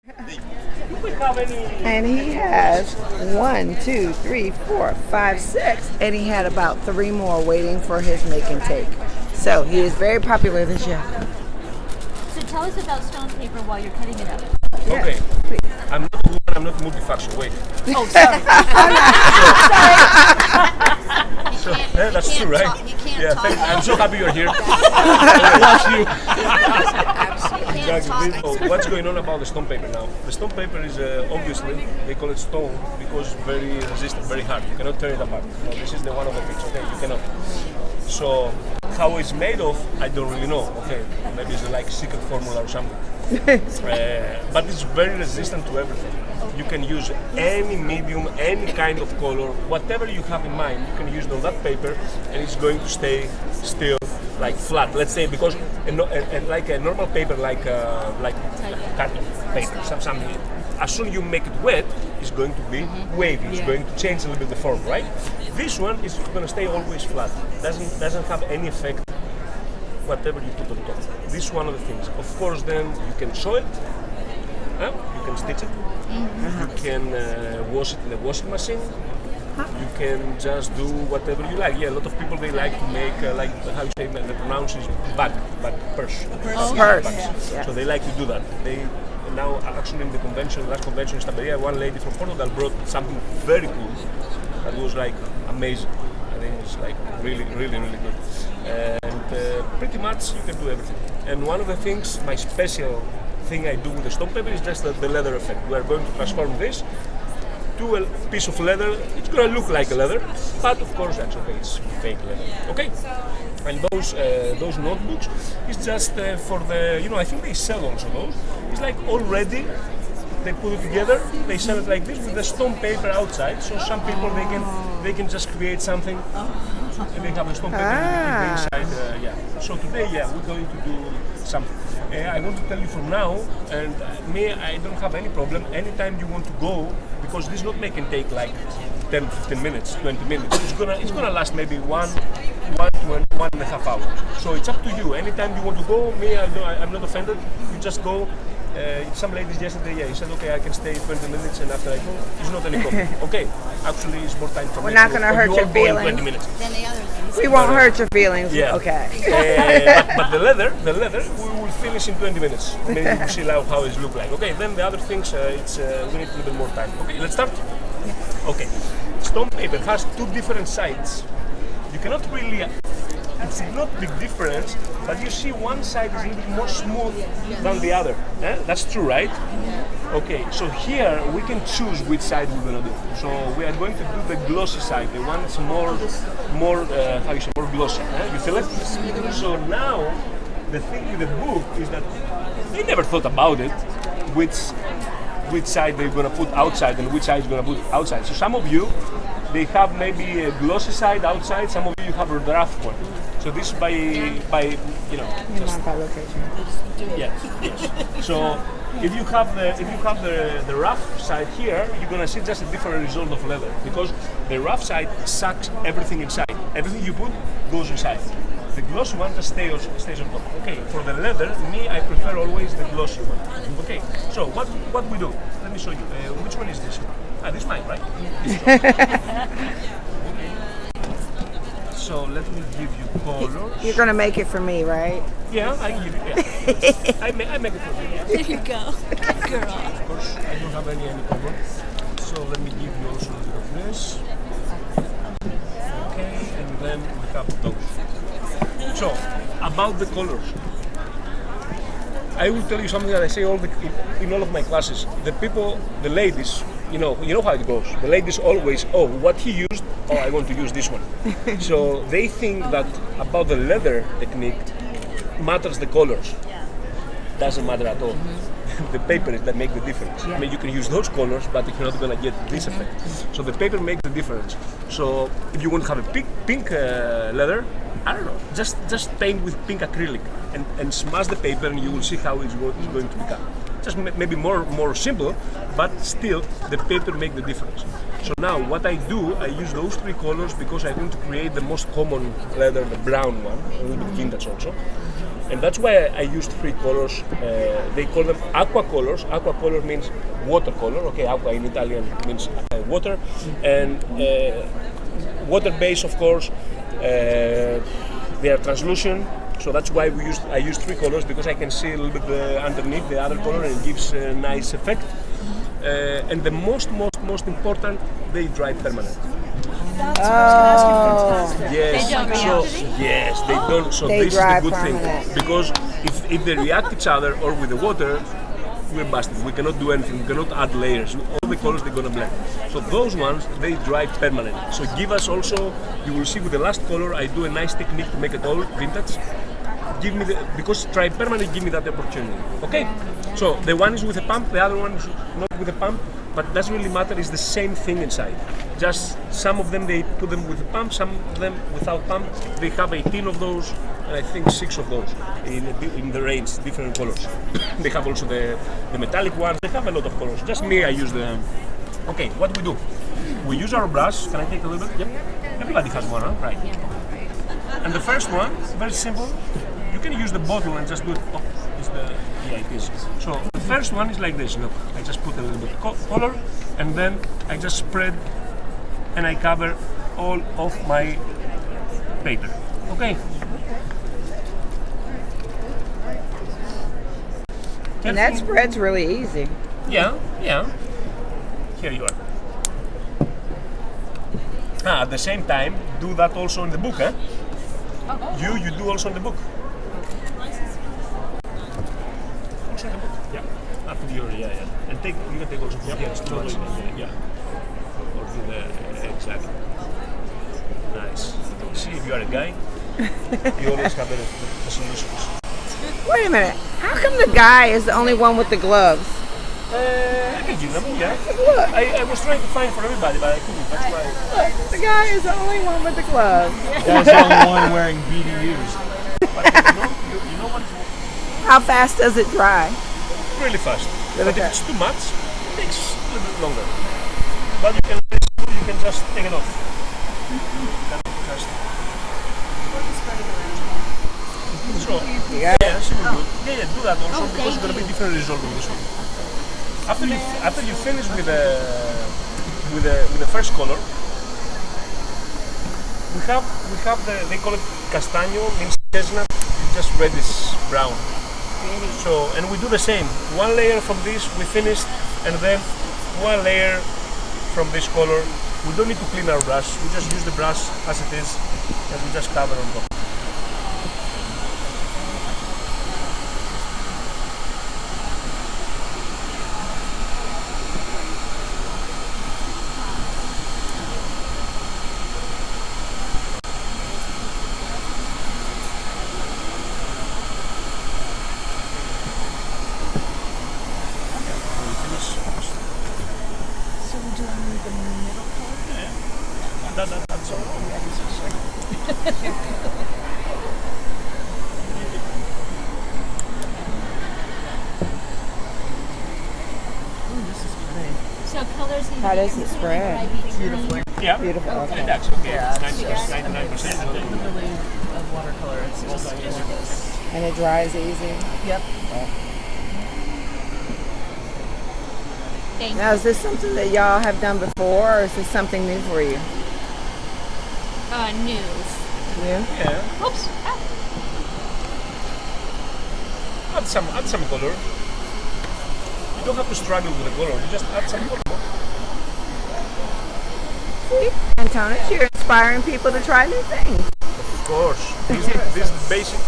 And he has 1, 2, 3, 4, 5, 6, and he had about 3 more waiting for his make and take. So he is very popular this year. So tell us about stone paper while you're cutting it up. Okay. Please. I'm not multifunction. Wait. Oh, sorry. That's true, right? You can't talk. I'm so happy you're here. Exactly. So what's going on about the stone paper now? The stone paper is obviously they call it stone because it's very resistant, very hard. You cannot tear it apart. You know, this is the one of the things. Okay, you cannot. So how it's made of, I don't really know. Okay, maybe it's like secret formula or something. But it's very resistant to everything. You can use any medium, any kind of color, whatever you have in mind, you can use it on that paper and it's going to stay still like flat. Let's say because like a normal paper, like carton paper, something. As soon as you make it wet, it's going to be wavy. It's going to change a little bit the form, right? This one is going to stay always flat. Doesn't have any effect whatever you put on top. This is one of the things. Of course, then you can sew it. You can stitch it. You can wash it in the washing machine. You can just do whatever you like. Yeah, a lot of people they like to make like how you say the pronounce is bag purse. Purse. So they like to do that. They now actually in the convention, last convention in Stamperia, one lady from Portugal brought something very cool that was like amazing. I think it's like really good. And pretty much you can do everything. And one of the things, my special thing I do with the stone paper is just the leather effect. We are going to transform this to a piece of leather. It's going to look like a leather, but of course that's okay. It's fake leather. Okay. And those notebooks is just for the I think they sell also those. It's like already they put it together. They sell it like this with the stone paper outside. So some people they can just create something. And they have the stone paper inside. So today, we're going to do something. I want to tell you from now, and me, I don't have any problem. Anytime you want to go, because this not make and take like 10, 15 minutes, 20 minutes. It's gonna last maybe one and a half hours. So it's up to you. Anytime you want to go, me, I'm not offended. You just go. Some ladies yesterday, he said, okay, I can stay 20 minutes and after I go, it's not any problem. Okay, actually it's more time for me. We're not going to hurt your feelings. 20 minutes. Then the other ladies. We won't hurt your feelings. Yeah. Okay. But the leather, we will finish in 20 minutes. Maybe we'll see how it looks like. Okay, then the other things, we need a little bit more time. Okay, let's start? Okay, stone paper has 2 different sides. You cannot really, it's not big difference, but you see one side is a little bit more smooth than the other. That's true, right? Okay, so here we can choose which side we're gonna do. So we are going to do the glossy side, the one that's more glossy. You feel it? So now the thing with the book is that they never thought about it, which side they're gonna put outside and which side is gonna put outside. So some of you, they have maybe a glossy side outside. Some of you have a rough one. So this by Not by location. yes. So if you have the rough side here, you're gonna see just a different result of leather because the rough side sucks everything inside. Everything you put goes inside. The glossy one just stays on top. Okay. For the leather, I prefer always the glossy one. Okay. So what we do? Let me show you. Which one is this one? This is mine, right? So let me give you colors. You're going to make it for me, right? Yeah, I can give you. Yeah. I make it for you. Yeah. There you go. Girl. Of course, I don't have any color. So let me give you also a bit of this. Okay, and then we have those. So, about the colors. I will tell you something that I say in all of my classes. The ladies, you know how it goes. The ladies always, what he used, I want to use this one. So they think that about the leather technique matters the colors. Doesn't matter at all. The paper is that makes the difference. I mean, you can use those colors, but you're not gonna get this effect. So the paper makes the difference. So if you want to have a pink leather, I don't know, just paint with pink acrylic and smash the paper and you will see how it's going to become. just maybe more simple, but still the paper make the difference. So now what I do, I use those three colors because I want to create the most common leather, the brown one, a little bit vintage also. And that's why I used three colors. They call them aqua colors. Aqua color means watercolor. Okay, aqua in Italian means water, and water base, of course. They are translucent, so that's why I used three colors, because I can see a little bit underneath the other color, and it gives a nice effect. And the most important, they dry permanent. That's what I was going to ask you. Fantastic. Yes, They don't so react? yes, they don't. So They this is the dry good permanent. thing, because if they react each other or with the water, we're busted. We cannot do anything. We cannot add layers. All the colors they're gonna blend. So those ones they dry permanent. So give us also. You will see with the last color, I do a nice technique to make it all vintage. Give me because dry permanent. Give me that opportunity. Okay. So the one is with a pump, the other one is not with a pump. But it doesn't really matter, it's the same thing inside. Just some of them they put them with a pump, some of them without pump. They have 18 of those, and I think 6 of those in the range, different colors. They have also the metallic ones, they have a lot of colors. Just me, I use the... Okay, what do we do? We use our brush. Can I take a little bit? Yep. Everybody has one, huh? Right. And the first one, very simple. You can use the bottle and just do it. Oh, it's the... Yeah, it is. So the first one is like this. Look, I just put a little bit of color, and then I just spread and I cover all of my paper. Okay. And that spread's really easy. Yeah. Here you are. At the same time, do that also in the book, eh? You do also in the book. Yeah, up to your and you can take also from here. It's too much. Yeah, or do the exactly. Nice. See, if you are a guy, you always have the solutions. Wait a minute. How come the guy is the only one with the gloves? I can give them. Yeah. Look, I was trying to find for everybody, but I couldn't. That's why. look, the guy is the only one with the gloves. That's the only one wearing BDUs. But you know what? How fast does it dry? Really fast. Really But if fast. it's too much, it takes a little bit longer. But you can just take it off. You can just. So, You got it? yeah, super good. Yeah, do that also because it's gonna be different result with this one. After you finish with the first color, we have they call it castaño, means chestnut, it's just reddish brown. So, and we do the same. One layer from this we finished, and then one layer from this color. We don't need to clean our brush. We just use the brush as it is, and we just cover on top. So we're doing the middle color? That's all. So colors need How to be does it spread? Beautifully. Yeah. Beautiful. Okay. That's okay. Yeah, It's 99%. Really of watercolor. It's just And it dries easy. Yep. Thank Now, is this something that y'all have done before, or is this something new for you? News. New? Yeah. Oops. Ah. Add some color. You don't have to struggle with the color. You just add some color. See? Antonis, you're inspiring people to try new things. Of course. This basic.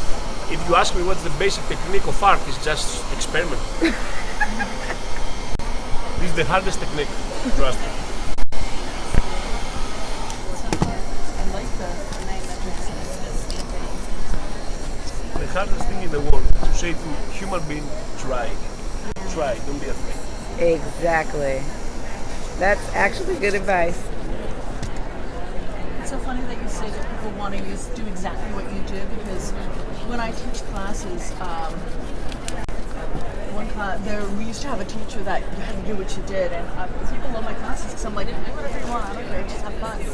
If you ask me what's the basic technique of art, it's just experiment. This is the hardest technique. Trust me. I like the name that makes sense. The hardest thing in the world is to say to human being, try. Try. Don't be afraid. Exactly. That's actually good advice. It's so funny that you say that people want to do exactly what you do, because when I teach classes, one class, we used to have a teacher that you had to do what you did, and people love my classes because I'm like, do whatever you want, I don't care, just have fun. This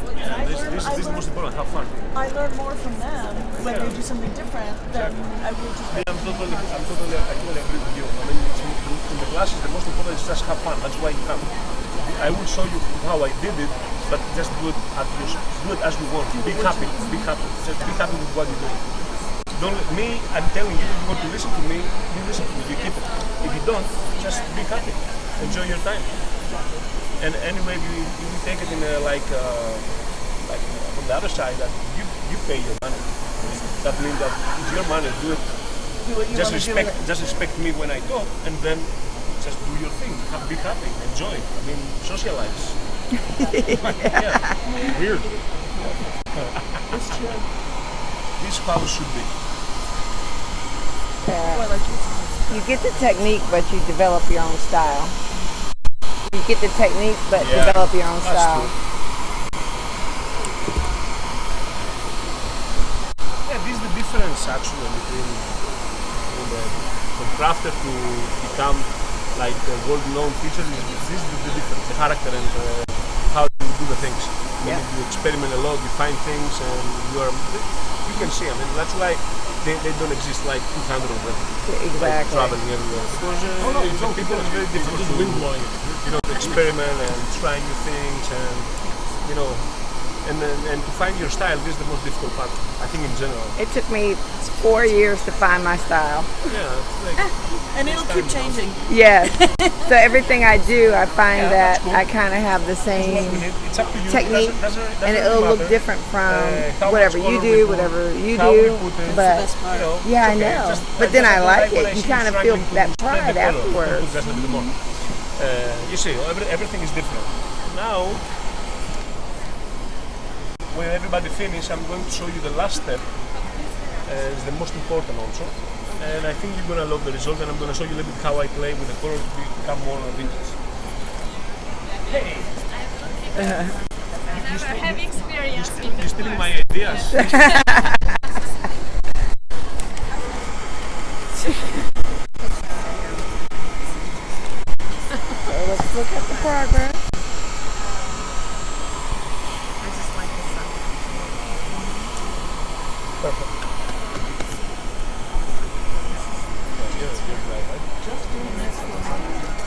is the most important. Have fun. I learn more from them when they do something different than I would just. I totally agree with you. I mean, in the classes, the most important is just have fun. That's why you come. I will show you how I did it, but just do it as you want. Be happy. Be happy. Just be happy with what you do. Don't me. I'm telling you, if you want to listen to me, you listen to me. You keep it. If you don't, just be happy. Enjoy your time. And anyway, you take it in like on the other side that you pay your money. That means that it's your money. Do it. Do what you Just want to respect. do with it. Just respect me when I talk, and then just do your thing. Be happy. Enjoy. I mean, socialize. Yeah. Weird. It's true. This is how it should be. Oh, I like you. You get the technique, but you develop your own style. You get the technique, but Yeah, develop your own that's style. true. Yeah, this is the difference actually between the crafter to become like a world-known teacher. This is the difference, the character and how you do the things. I mean, you experiment a lot, you find things, and you can see. I mean, that's why they don't exist like 200 of them. Exactly. Like traveling everywhere. Because people are very different Just wind blowing it. to experiment and try new things, and and to find your style. This is the most difficult part, I think, in general. It took me 4 years to find my style. Yeah, it's like And it'll keep changing. Yes. So everything I do, I find Yeah, that that's cool. I kind of have the what same we need. It's up to you. technique, Doesn't and really it'll look matter, different from how whatever much you color we do, put, whatever you how we do. put it. But You know, yeah, I it's okay. know. Just- But then I like when it. I You see kind of feel struggling to that spread pride the color, afterwards. put just a little bit more. You see, everything is different. Now, when everybody finishes, I'm going to show you the last step. It's the most important also. And I think you're going to love the result, and I'm going to show you a little bit how I play with the color to become more vintage. Hey! Heavy experience. You're stealing my ideas. So let's look at the progress. Perfect.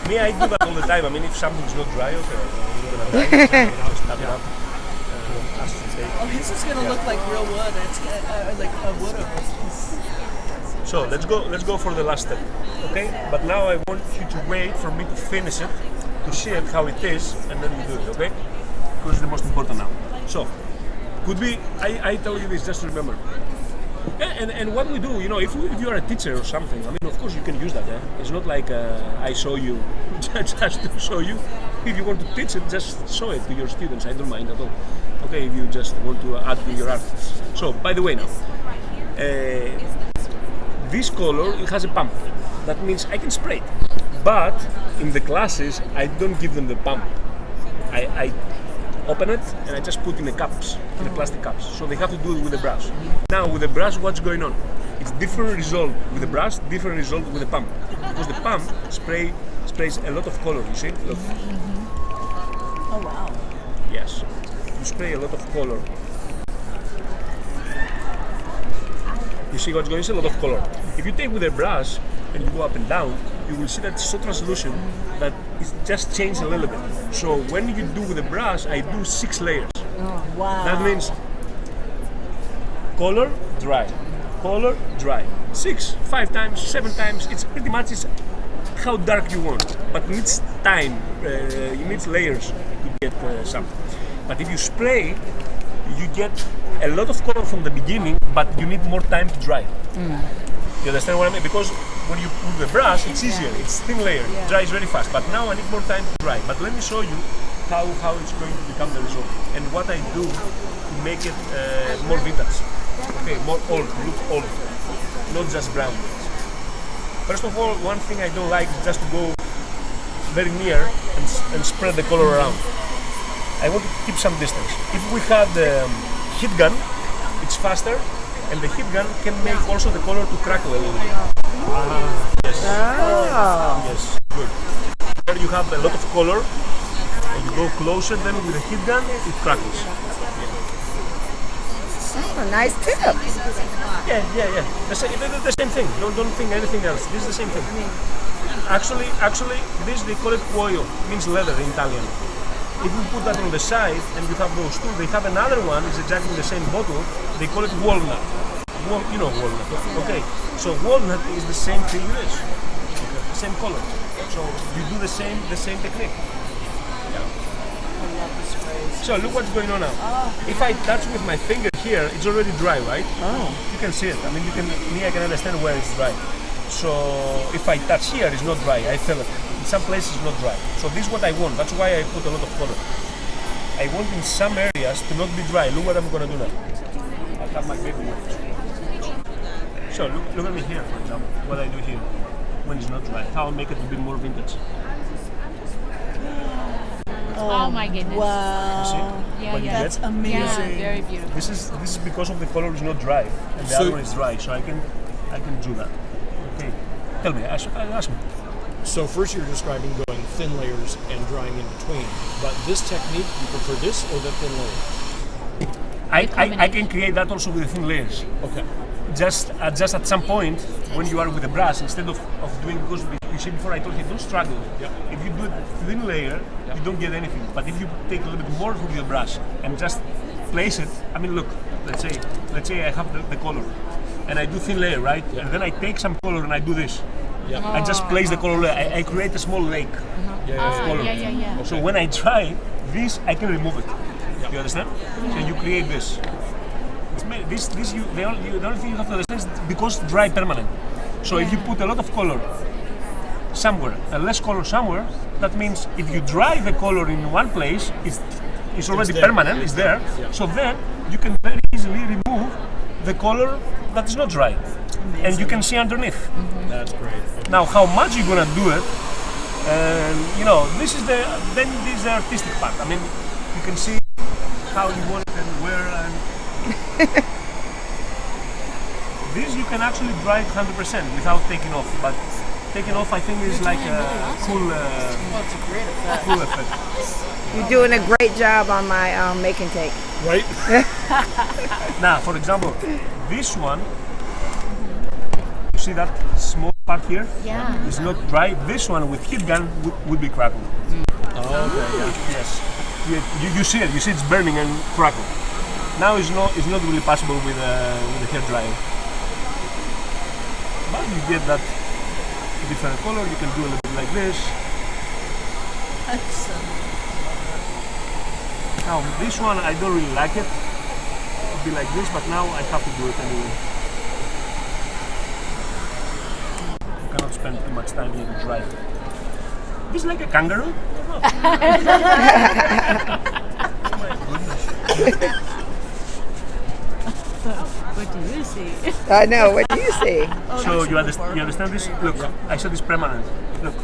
Me, I do that all the time. I mean, if something's not dry, okay, you're gonna dry it, just tap it up. Acetate. Oh, his is gonna look like real wood. It's like a wood of this. So let's go for the last step, okay? But now I want you to wait for me to finish it, to see it how it is, and then we do it, okay? Because it's the most important now. So, could be, I tell you this just to remember. And what we do, if you are a teacher or something, I mean, of course you can use that. It's not like I show you just to show you. If you want to teach it, just show it to your students. I don't mind at all. Okay, if you just want to add to your art. So, by the way, now this color, it has a pump. That means I can spray it. But in the classes, I don't give them the pump. I open it and I just put in the cups, in the plastic cups. So they have to do it with the brush. Now with the brush, what's going on? It's different result with the brush, different result with the pump. Because the pump sprays a lot of color, you see? Look. Oh wow. Yes. You spray a lot of color. You see what's going on? It's a lot of color. If you take with a brush and you go up and down, you will see that it's so translucent that it's just changed a little bit. So when you do with a brush, I do 6 layers. Oh wow. That means color, dry, color, dry. 6, 5 times, 7 times. It's pretty much how dark you want, but it needs time. You need layers to get something. But if you spray, you get a lot of color from the beginning, but you need more time to dry. You understand what I mean? Because when you put the brush, it's easier. It's thin layer. It dries very fast. But now I need more time to dry. But let me show you how it's going to become the result and what I do to make it more vintage. Okay, more old, look old, not just brown. First of all, one thing I don't like is just to go very near and spread the color around. I want to keep some distance. If we had the heat gun, it's faster and the heat gun can make also the color to crackle a little bit. Yes. Oh. Yes, good. Here you have a lot of color, and you go closer, then with the heat gun, it crackles. Oh, nice tip. Yeah. The same thing. Don't think anything else. This is the same thing. Actually, this they call it cuoio, means leather in Italian. If you put that on the side and you have those two, they have another one, it's exactly the same bottle, they call it walnut. You know walnut, okay? So walnut is the same thing as this, the same color. So you do the same technique. So look what's going on now. If I touch with my finger here, it's already dry, right? Oh. You can see it. I mean, I can understand where it's dry. So if I touch here, it's not dry. I feel it. In some places, it's not dry. So this is what I want. That's why I put a lot of color. I want in some areas to not be dry. Look what I'm gonna do now. I have my baby. So look at me here, for example. What I do here when it's not dry. How I make it a bit more vintage. Oh my goodness. Wow. You see? Yeah, What you yeah. That's get? amazing. Yeah, very beautiful. This is because of the color is not dry and the So- other one is dry, so I can do that. Okay. Tell me, ask me. So first you're describing going thin layers and drying in between, but this technique, you prefer this or the thin layer? I can create that also with the thin layers. Okay. Just at some point when you are with the brush, instead of doing, because you see before I told you don't struggle. Yep. If you do a thin layer, you don't get anything. But if you take a little bit more with your brush and just place it, I mean look, let's say I have the color and I do thin layer, right? And then I take some color and I do this. Yeah. I just place the color layer. I create a small lake of color. Yeah. So when I try this, I can remove it. You understand? So you create this. The only thing you have to understand is because dry permanent. So if you put a lot of color somewhere and less color somewhere, that means if you dry the color in one place, it's already there. permanent, it's there. Yeah. So then you can very easily remove the color that is not dry. And you can see underneath. That's great. Okay. Now, how much you're gonna do it, and this is the artistic part. I mean, you can see how you want it and where, and this you can actually dry it 100% without taking off. But taking off, I think, is like a cool effect. You're doing a great job on my make and take. Right? Now, for example, this one. You see that small part here? Yeah. It's not dry. This one with heat gun would be crackled. Oh, okay. Yeah. Yes. You see it. You see it's burning and crackle. Now it's not really possible with the hair dryer. But you get that different color. You can do a little bit like this. Excellent. Now this one I don't really like it. It'll be like this, but now I have to do it anyway. You cannot spend too much time in the dry. This is like a kangaroo. What do you see? I know. What do you see? So you understand this? Look, I said it's permanent. Look,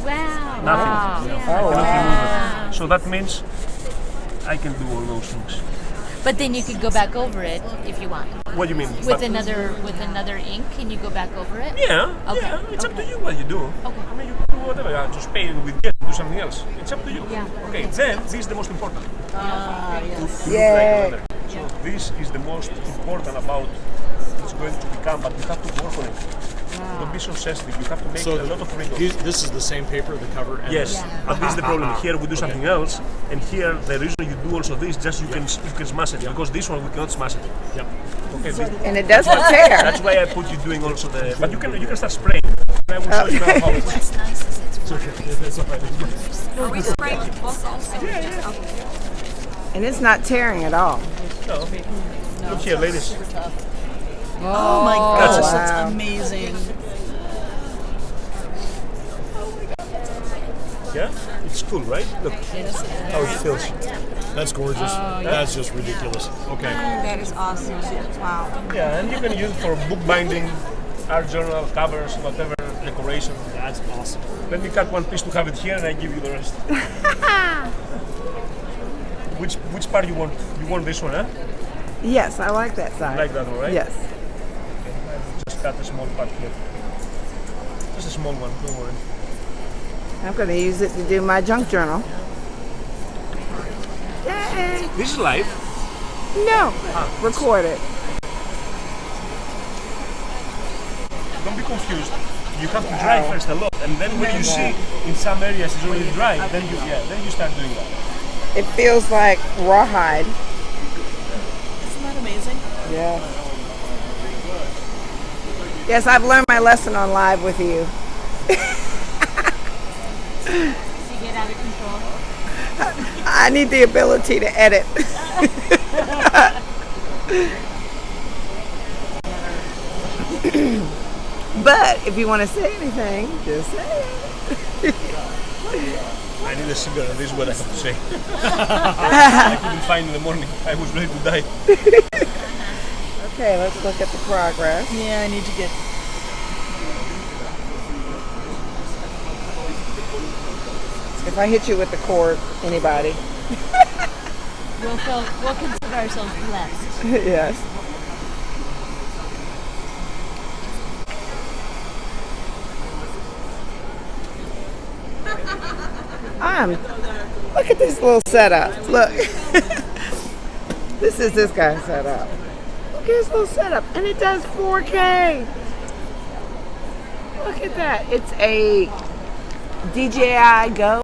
Wow. nothing. Yeah. Oh, I cannot wow. remove it. So that means I can do all those things. But then you could go back over it if you want. What do you mean? With another ink, can you go back over it? Yeah, Okay. yeah. It's up to you what you do. Okay. I mean, you can do whatever. Just paint it with jet, do something else. It's up to you. Yeah. Okay. Then this is the most important. Yes. To look like Yay. leather. So this is the most important about it's going to become, but you have to work on it. Don't be so sensitive. You have to make a lot of wrinkles. This is the same paper, the cover. And Yes, but this is the problem. Here we do something else, and here the reason you do also this, just you can smash it, because this one we cannot smash it. Yep. Okay, And it doesn't tear. that's why I put you doing also the. But you can start spraying. I will show you now how it works. Are we spraying both also? Okay. And it's not tearing at all. No. Look here, ladies. Oh my gosh, wow. that's amazing. Yeah, it's cool, right? Look how it feels. That's gorgeous. That's just ridiculous. Okay. That is awesome. Wow. Yeah, and you can use it for bookbinding, art journal, covers, whatever decoration. That's awesome. Let me cut one piece to have it here, and I give you the rest. Which part you want? You want this one, huh? Yes, I like that You side. like that one, right? Yes. cut a small part here. Just a small one, don't worry. I'm going to use it to do my junk journal. Yay! This is live. No, record it. Don't be confused. You have to dry first a lot, and then when you see in some areas it's already dry, then you start doing that. It feels like rawhide. Isn't that amazing? Yeah. Yes, I've learned my lesson on live with you. You get out of control. I need the ability to edit. But if you want to say anything, just say it. I need a cigarette, this is what I have to say. I couldn't find in the morning, I was ready to die. Okay, let's look at the progress. Yeah, I need to get. If I hit you with the cord, anybody? We'll consider ourselves blessed. Yes. Look at this little setup. Look. This is this guy's setup. Look at his little setup. And it does 4K. Look at that. It's a DJI Go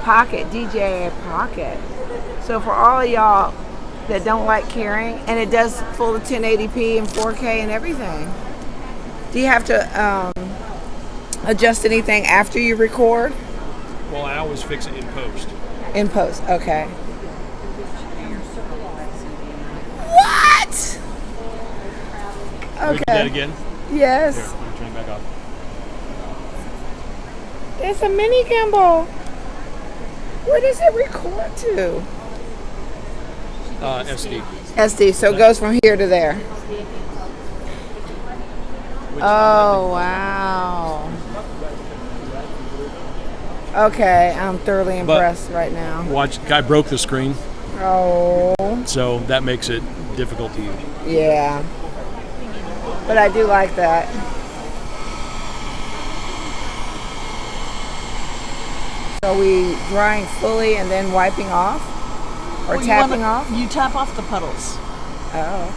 Pocket, DJI Pocket. So for all of y'all that don't like carrying, and it does full 1080p and 4K and everything. Do you have to adjust anything after you record? Well, I always fix it in post. In post, okay. What? Can we do that again? Yes. Here, let me turn it back off. It's a mini gimbal. Where does it record to? SD. SD, so it goes from here to there. Oh, wow. Okay, I'm thoroughly impressed right now. Watch, guy broke the screen, Oh, so that makes it difficult to use. yeah. But I do like that. So we drying fully and then wiping off? Or Well, tapping off? You tap off the puddles, Oh,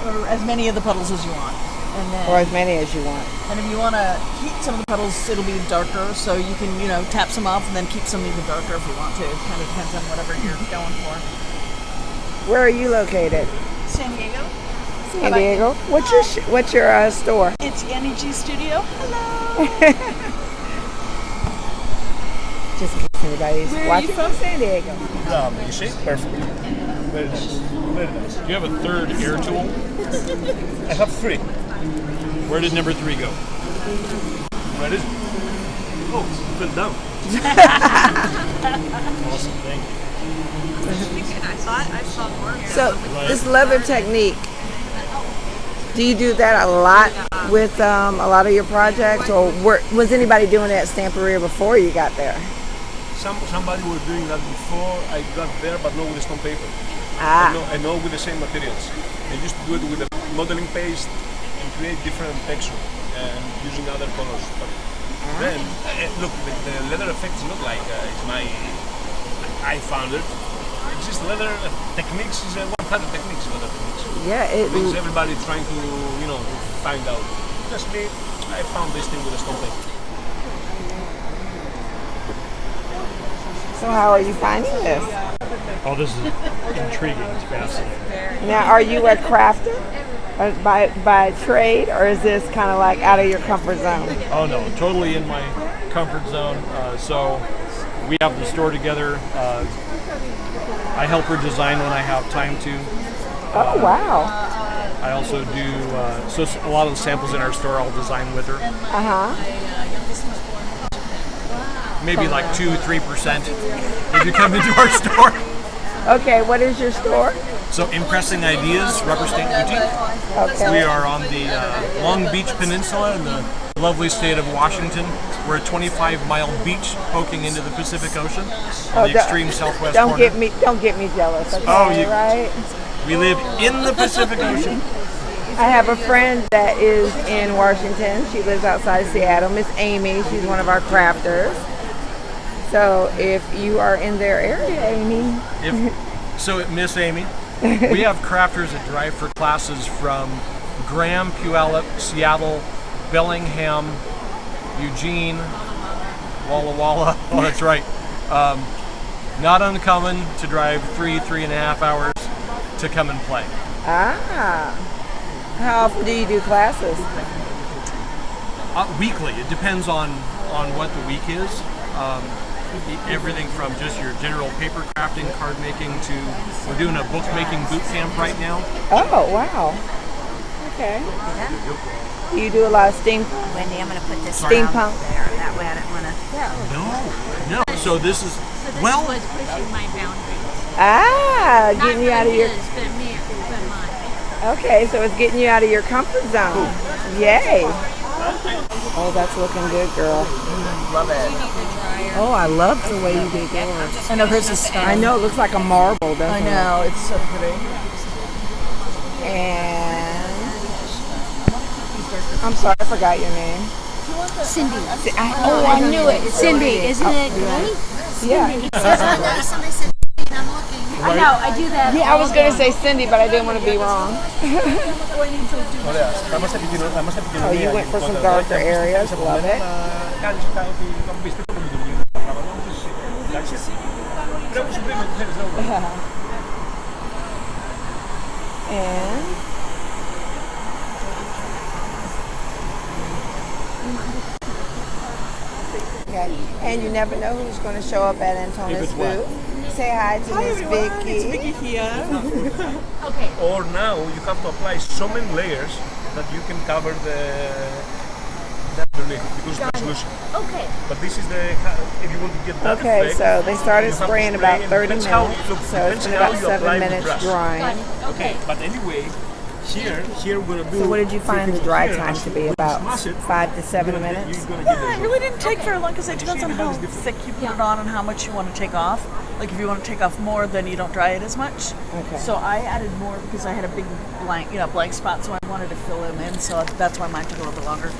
or as many of the puddles as you want, and okay. then. Or as many as you want. And if you want to heat some of the puddles, it'll be darker, so you can, tap some off and then keep some even darker if you want to. It kind of depends on whatever you're going for. Where are you located? San Diego. San Diego. What's your store? It's Annie G Studio. Hello. Just in case anybody's Where are watching you from? San Diego. You see? Perfect. Very nice. Very nice. Do you have a third air tool? I have 3. Where did number 3 go? Where is it? Oh, it fell down. Awesome, thank you. I thought I saw more. So this leather technique, do you do that a lot with a lot of your projects, or was anybody doing it at Stamperia before you got there? Somebody was doing that before I got there, but not with the stone paper. Ah, I know with the same materials. They used to do it with the modeling paste and create different texture and using other colors. But then, look, the leather effect is not like it's I found it. It's just leather techniques is 100 techniques, leather techniques. yeah. Means everybody trying to, to find out. Just me, I found this thing with a stone paper. So how are you finding this? Oh, this is intriguing. It's fascinating. Now, are you a crafter by trade, or is this kind of like out of your comfort zone? Oh no, totally in my comfort zone. So we have the store together. I help her design when I have time to. Oh, wow. I also do, so a lot of the samples in our store I'll design with her. Uh-huh. Maybe like 2-3% if you come into our store. Okay, what is your store? So Impressing Ideas, Rubber Stamp Boutique. Okay. We are on the Long Beach Peninsula in the lovely state of Washington. We're a 25-mile beach poking into the Pacific Ocean on the extreme southwest Don't corner. get me jealous. Okay, Oh, you- right? We live in the Pacific Ocean. I have a friend that is in Washington. She lives outside Seattle. Miss Amy. She's one of our crafters. So if you are in their area, Amy. Miss Amy, we have crafters that drive for classes from Graham, Puyallup, Seattle, Bellingham, Eugene, Walla Walla. Oh, that's right. Not uncommon to drive 3.5 hours to come and play. Ah. How often do you do classes? Weekly. It depends on what the week is. Everything from just your general paper crafting, card making, to we're doing a book making boot camp right now. Oh, wow. Okay. Do you do a lot of steampunk? Wendy, I'm going to put this Steampunk. there. That way I don't want to. No. So this is So this was pushing my boundaries. Ah, Not getting you out of really your... his, but mine. Okay, so it's getting you out of your comfort zone. Yay. Oh, that's looking good, girl. Love it. Oh, I love the way you did yours. I know hers is stunning. I know, it looks like a marble, doesn't I it? know, it's so pretty. And... I'm sorry, I forgot your name. Cindy. Oh, I knew it. Cindy, isn't it great? Yeah. I know, I do that. Yeah, I was going to say Cindy, but I didn't want to be wrong. Oh, you went for some darker areas. Love it. And okay. And you never know who's going to show up at Antonis' booth. Say hi to Miss Vicky. It's Vicky here. Okay. Or now you have to apply so many layers that you can cover the underneath because it's translucent. Okay. But this is the if you want to get that Okay, effect, so they started you have to spraying spray about and 30 depends minutes. how- look, So it's depends been how about you 7 apply the minutes brush. drying. Okay. But anyway, here we're gonna do. So what did you find the dry time to be? About smash it, 5 to 7 you're minutes? gonna get Yeah, it really didn't take very long because it depends on how thick you put it on and how much you want to take off. Like if you want to take off more, then you don't dry it as much. Okay. So I added more because I had a big blank spot, so I wanted to fill them in. So that's why mine took a little bit longer.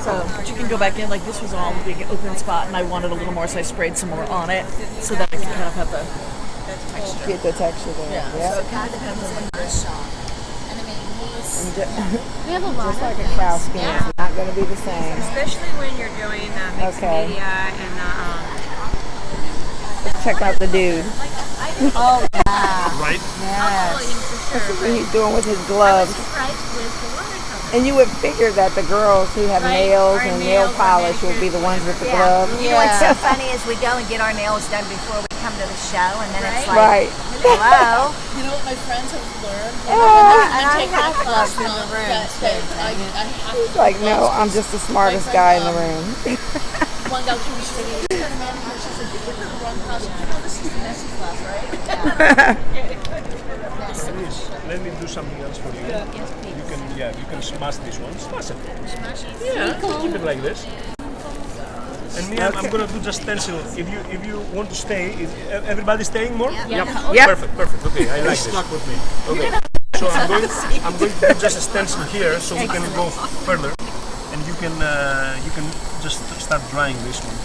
So, but you can go back in. Like this was all a big open spot, and I wanted a little more, so I sprayed some more on it so that I could kind of have the texture. Get the texture there. Yeah. Yep. So it kind of depends on the shop. We have a lot Just of like a cow skin, it's not going to be the same. Especially when you're doing mixed Okay. media and Let's check out the dude. Oh yeah. Right? What he's doing with his gloves. And you would figure that the girls who have nails and nail polish will be the ones with the gloves. You know what's so funny is we go and get our nails done before we come to the show, and then it's like, Right. hello. You know what my friends have learned? And I have class in the room. I have He's like, no, I'm just the smartest guy in the room. one girl came to me. She said, "You were in the wrong class." You know, this is the messy class, right? Let me do something else for you. You can smash this one. Smash it. Yeah. Keep it like this. And me, I'm gonna do just stencil. If you want to stay, is everybody staying more? Yep. Perfect. Okay, I like this. Stuck with me. Okay. So I'm going to do just a stencil here, so we can go further, and you can just start drying this one.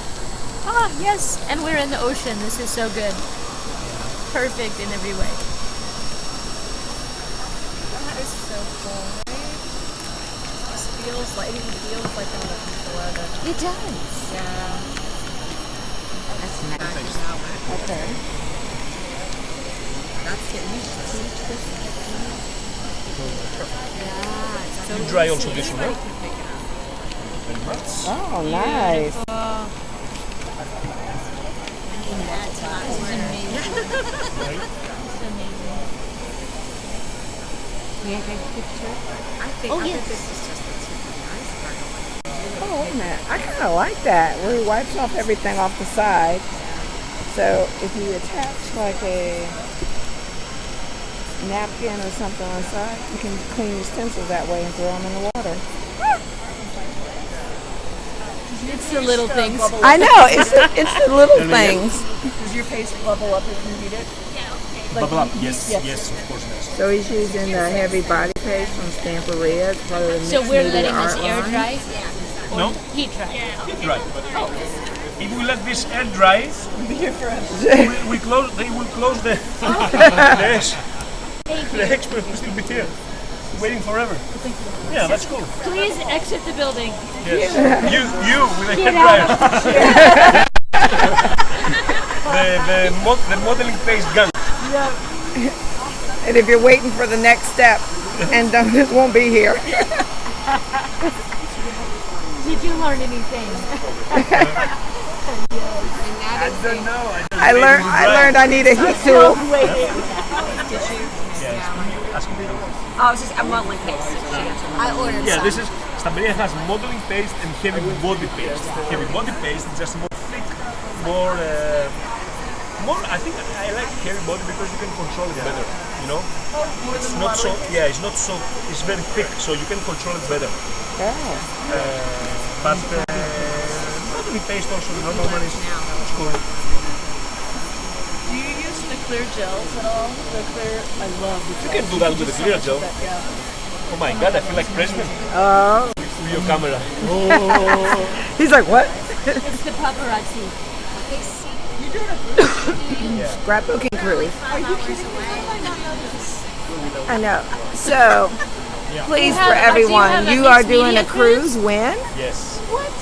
Ah, yes. And we're in the ocean. This is so good. Perfect in every way. that is so cool, right? This feels like I'm looking for the It does. That's nice. Okay. You dry also this one, right? Oh, nice. Oh, yes. Oh, wait a minute. I kind of like that, where he wipes off everything off the side. So if you attach like a napkin or something on the side, you can clean your stencils that way and throw them in the water. It's the little things. I know, it's the little things. Does your paste bubble up if you need it? Bubble up. Yes, of course. Yes. So he's using the heavy body paste from Stamperia. It's part of the So mixed we're media letting this art air line. dry? No? Heat dry. Heat dry. If we let this air dry, we close. They will close the the expert will still be here, waiting forever. Yeah, that's cool. Please exit the building. Yes. You with a Get hair dryer. The modeling paste gun. And if you're waiting for the next step, and it won't be here. Did you learn anything? I don't know. I learned I need a heat tool. Oh, it's just a modeling paste. I ordered Yeah, some. this is Stamperia has modeling paste and heavy body paste. Heavy body paste is just more thick, more. I think I like heavy body because you can control it better. You know, it's not so. Yeah, it's not so. It's very thick, so you can control it better. But modeling paste also, the normal one is cool. Do you use the clear gels at all? The clear, I love the gels. You can do that with the clear gel. Yeah. Oh my God, I feel like president Oh, with your camera. he's like, what? It's the paparazzi. Scrapbooking cruise. I know. So, please, Do you for have- do you everyone, have a you are mixed doing media a cruise when? Yes. What?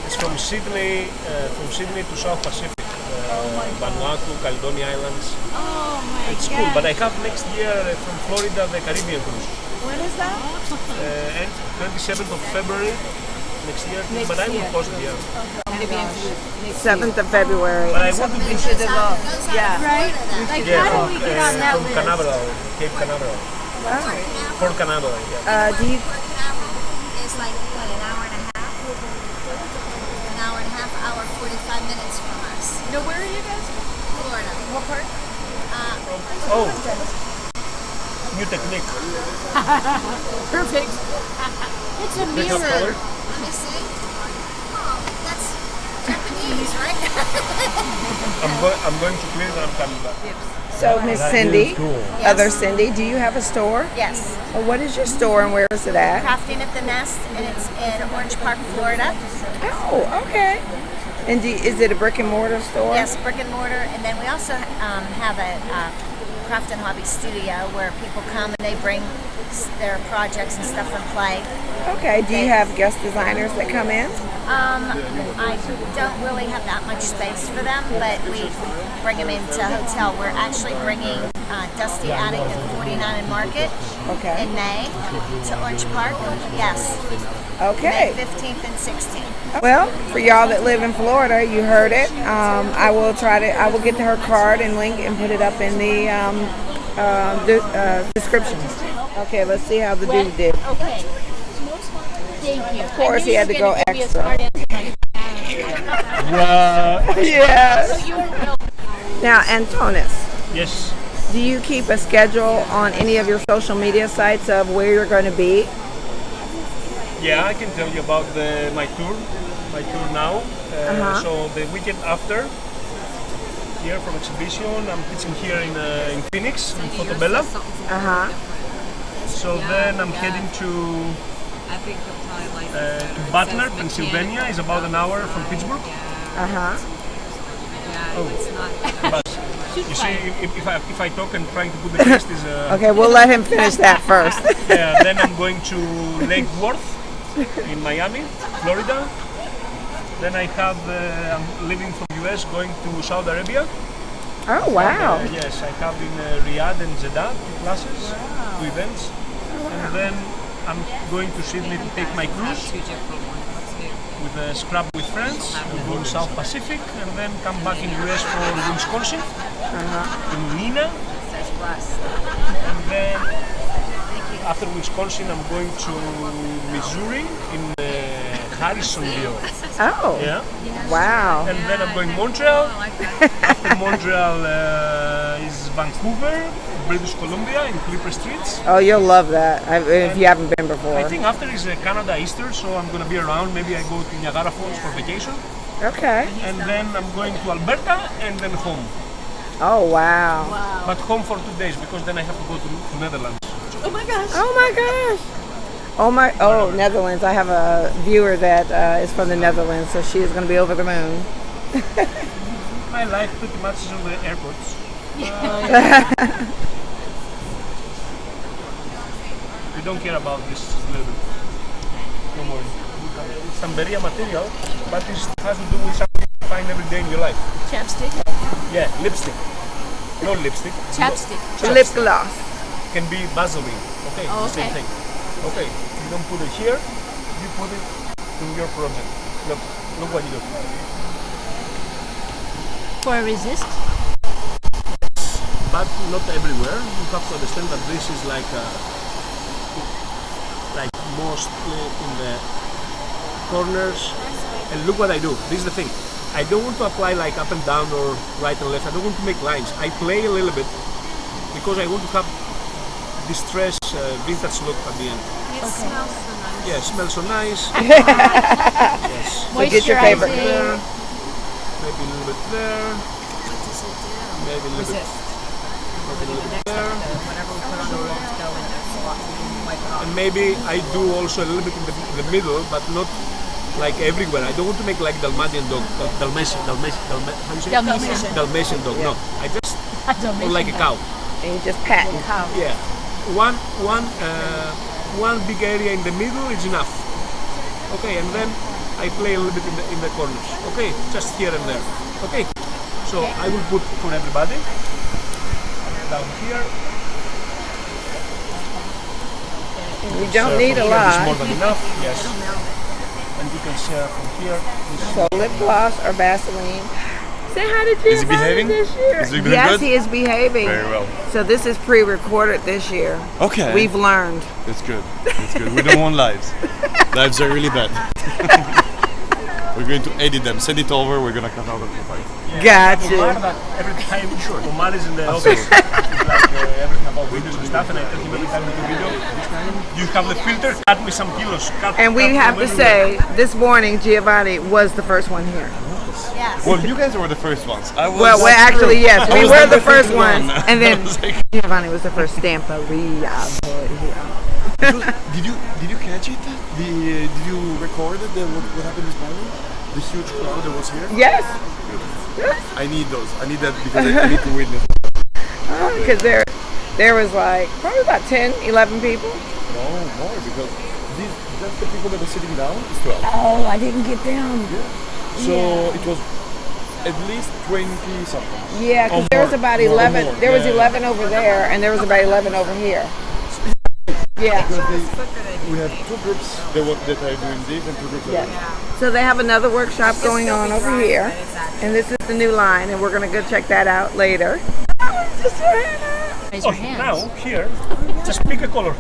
It's from Sydney to South Pacific, Vanuatu, Caledonia Islands. Oh my It's cool, but I have next year from Florida the Caribbean cruise. When is that? And 27th of February next year. But I will post it here. 7th of February. But I want to do Yeah. Right? Like, how do we get on that from list? Canaveral, Cape Canaveral, Port Canaveral. Yeah. Do you? It's like, what, an hour and a half? An hour and a half, hour, 45 minutes from us. No, where are you guys? Florida. What part? Oh, new technique. Perfect. It's a Pick up mirror. color. Let me see. Oh, that's Japanese, right? I'm going to clean and I'm coming back. So, Miss Cindy, other Cindy, do you have a store? Yes. Well, what is your store and where is it at? Crafting at the Nest, and it's in Orange Park, Florida. Oh, okay. And is it a brick and mortar store? Yes, brick and mortar, and then we also have a craft and hobby studio where people come and they bring their projects and stuff and play. Okay. Do you have guest designers that come in? I don't really have that much space for them, but we bring them into a hotel. We're actually bringing Dusty Attic and 49 and Market Okay. in May to Orange Park. Yes, Okay. May 15th and 16th. Well, for y'all that live in Florida, you heard it. I will get to her card and link and put it up in the description. Okay, let's see how the dude did. Okay. Thank you. Of course, he had to go extra. Right. Yes. You were real. Now, Antonis, Yes. do you keep a schedule on any of your social media sites of where you're going to be? Yeah, I can tell you about my tour now. So the weekend after, here from exhibition, I'm teaching here in Phoenix, in Photobella. So then I'm heading to Butler, Pennsylvania. It's about an hour from Pittsburgh. But you see, if I talk and trying to put the text is. Okay, we'll let him finish that first. Yeah, then I'm going to Lake Worth in Miami, Florida. Then I'm leaving from US, going to Saudi Arabia. Oh, wow. Yes, I have in Riyadh and Jeddah 2 classes, 2 events. And then I'm going to Sydney to take my cruise with a scrap with friends, go in South Pacific, and then come back in US for Wisconsin, in Nina. And then after Wisconsin, I'm going to Missouri in Harrisonville. Oh, Yeah. wow. And then I'm going Montreal. After Montreal is Vancouver, British Columbia in Clipper Streets. Oh, you'll love that if you haven't been before. I think after is Canada Easter, so I'm gonna be around. Maybe I go to Niagara Falls for vacation. Okay. And then I'm going to Alberta and then home. Oh wow. But home for 2 days because then I have to go to Netherlands. Oh my gosh. Oh my gosh. Oh, Netherlands. I have a viewer that is from the Netherlands, so she is going to be over the moon. My life pretty much is on the airports. We don't care about this leather. Don't worry. Stamperia material, but it has to do with something you find every day in your life. Chapstick? Yeah, lipstick. No lipstick. Chapstick. Lip gloss. Can be Vaseline. Okay, Oh, the same okay. thing. Okay, you don't put it here, you put it in your project. Look what you do. For a resist? But not everywhere. You have to understand that this is like mostly in the corners. And look what I do. This is the thing. I don't want to apply like up and down or right and left. I don't want to make lines. I play a little bit because I want to have distress vintage look at the end. It smells so nice. Yeah, smells so nice. Yes. So get your favorite. There. Maybe a little bit there. What does it do? Maybe a little bit. Maybe a little bit there. Whenever we put on the roll to go in there, wipe it off. And maybe I do also a little bit in the middle, but not like everywhere. I don't want to make like Dalmatian dog, Dalmatian dog. No, I just or like a cow. And you just pat. Yeah, one big area in the middle is enough. Okay, and then I play a little bit in the corners. Okay, just here and there. Okay, so I will put for everybody down here. You don't need a This is more lot. than enough. Yes, and you can share from here. So lip gloss or Vaseline. Say hi to Giovanni Is he behaving? this year. Is he doing Yes, good? he is behaving. Very well. So this is pre-recorded this year. Okay. We've learned. That's good. That's good. We don't want lives. Lives are really bad. We're going to edit them, send it over, we're going to cut out the part. Gotcha. Every time, Omar is in the office. It's like everything about videos and stuff, and I tell him every time we do video, you have the filter, cut me some kilos. And we have to say, this morning Giovanni was the first one here. Yes. Well, you guys were the first ones. I was. Well, actually, yes, I we was were number the first 51. ones, and then I was like- Giovanni was the first Stamperia. Did you catch it? Did you record it? What happened this morning? The huge crowd that was here. Yes, I need those. I need that because I need to witness. because there was like probably about 10, 11 people. No, more because that's the people that were sitting down. It's 12. Oh, I didn't get down. So it was at least 20 something. Yeah, because there was about 11. There was 11 over there, and there was about 11 over here. Yeah. We have two groups that are doing this and two groups that are So they have another workshop going on over here, and this is the new line, and we're gonna go check that out later. Raise Oh, your hands. now, here, just pick a color.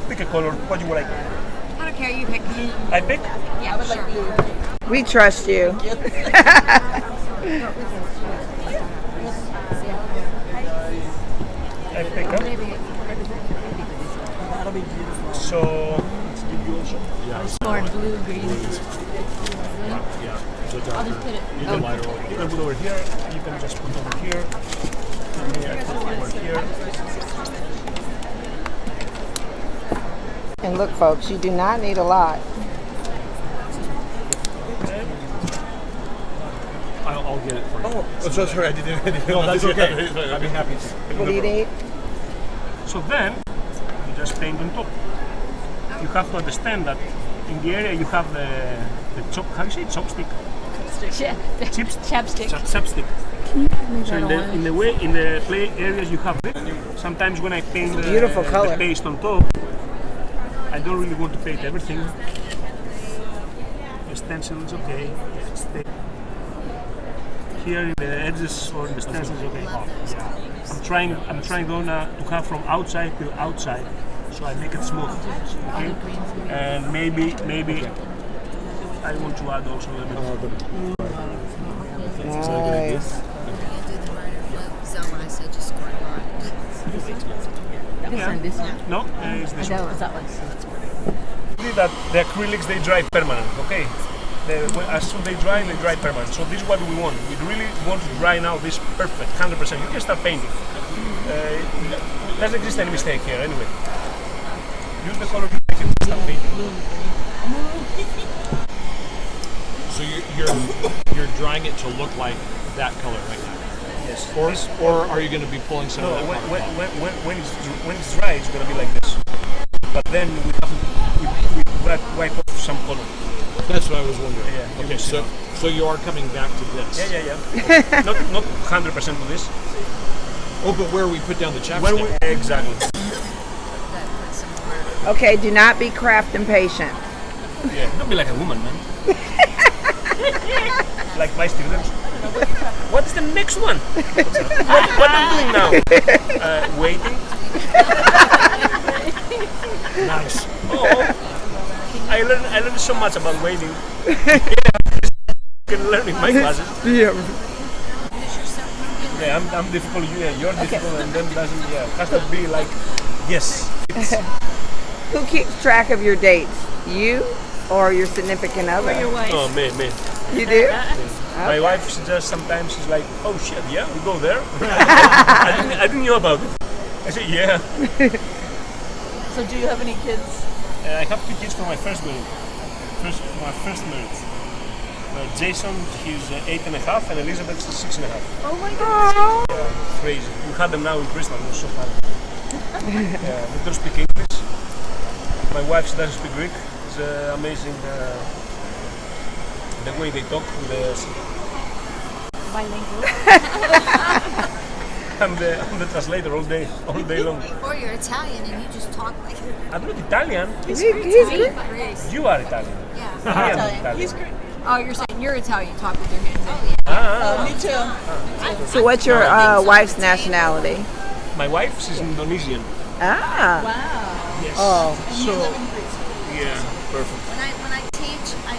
Pick a color, what you like. I don't care, you pick. I pick? Yeah, sure. We trust you. I pick up. That'll be beautiful. So, let's give you also. Or blue, green. Yeah. I'll just put it. You can put over here, you can just put over here. I put over here. And look, folks, you do not need a lot. I'll get it for you. Oh, so sorry, I didn't No, that's okay. okay. I'll be happy to. What do you need? So then, you just paint on top. You have to understand that in the area you have the chop, how do you say it? Chopstick? Chapstick. Chapstick. So in the play areas you have it. Sometimes when I paint Beautiful color. the paste on top, I don't really want to paint everything. The stencil is okay. If it's here in the edges or in the stencil is okay. I'm trying though to have from outside to outside, so I make it smooth. Okay? And maybe I want to add also a little bit. Nice. This one. No, it's this one. That one. That the acrylics they dry permanent. Okay, as soon they dry permanent. So this is what we want. We really want to dry now this perfect, 100%. You can start painting. Doesn't exist any mistake here anyway. Use the color you like and start painting. So you're drying it to look like that color right now. Yes. Or are you going to be pulling some No, of that color off? when it's dry, it's going to be like this. But then we have to wipe off some color. That's what I was wondering. Yeah, Okay, so you are coming back to this. Yeah. not 100% to this. Oh, but where we put down the chapstick. Exactly. Okay, do not be craft impatient. Yeah, don't be like a woman, man. Like my students. What's the next one? What am I doing now? Waiting. Nice. Oh, I learned so much about waiting. You can learn in my classes. Yeah. Yeah, I'm difficult. You're difficult, and then doesn't. Yeah, has to be like, yes. Who keeps track of your dates? You or your significant other? Or your wife. Oh, me. You do? My wife, she just sometimes she's like, oh shit, yeah, we go there. I didn't know about it. I said, yeah. So do you have any kids? I have 2 kids from my first wedding. My first marriage. Jason, he's 8.5, and Elizabeth is 6.5. Oh my god. Oh, Crazy. We had them now in Christmas. It was so fun. They don't speak English. My wife, she doesn't speak Greek. It's amazing the way they talk with the. Bilingual. I'm the translator all day long. Or you're Italian and you just talk like. I'm not Italian. he's Greek. You are Italian. Yeah. I am Italian. He's great. Oh, you're saying you're Italian. You talk with your hands in. Me too. So what's your wife's nationality? My wife, she's Indonesian. Ah. Wow. Yes. Oh. So, yeah, perfect. When I teach, I